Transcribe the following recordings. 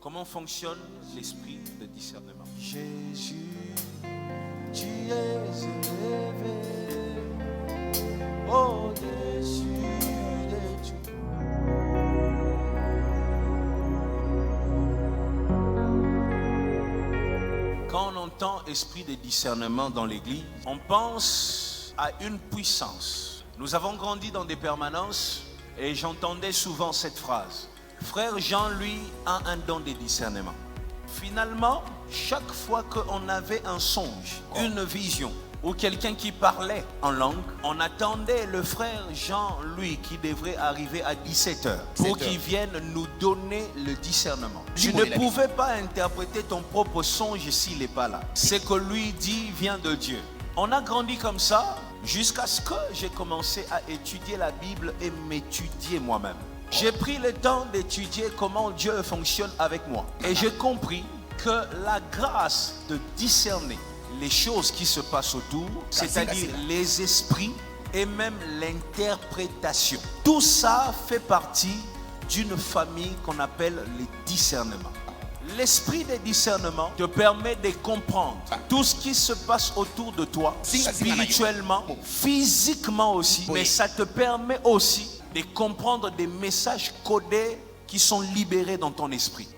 Comment fonctionne l'esprit de discernement? Jésus, tu es élevé au-dessus de tout. Quand on entend esprit de discernement dans l'église, on pense à une puissance. Nous avons grandi dans des permanences et j'entendais souvent cette phrase. Frère Jean, lui, a un don de discernement. Finalement, chaque fois qu'on avait un songe, une vision, ou quelqu'un qui parlait en langue, on attendait le frère Jean, lui, qui devrait arriver à 17h pour qu'il vienne nous donner le discernement. Tu ne pouvais pas interpréter ton propre songe s'il n'est pas là. Ce que lui dit vient de Dieu. On a grandi comme ça jusqu'à ce que j'ai commencé à étudier la Bible et m'étudier moi-même. J'ai pris le temps d'étudier comment Dieu fonctionne avec moi. Et j'ai compris que la grâce de discerner les choses qui se passent autour, c'est-à-dire les esprits et même l'interprétation, tout ça fait partie d'une famille qu'on appelle le discernement. L'esprit de discernement te permet de comprendre tout ce qui se passe autour de toi, spirituellement, physiquement aussi, mais ça te permet aussi de comprendre des messages codés qui sont libérés dans ton esprit.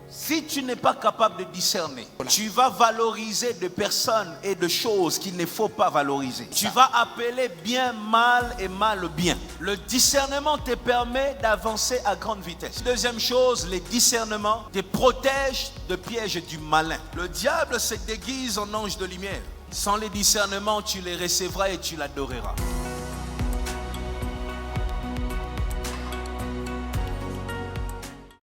Si tu n'es pas capable de discerner, tu vas valoriser des personnes et des choses qu'il ne faut pas valoriser. Tu vas appeler bien mal et mal bien. Le discernement te permet d'avancer à grande vitesse. Deuxième chose, le discernement te protège des pièges du malin. Le diable se déguise en ange de lumière. Sans le discernement, tu les recevras et tu l'adoreras.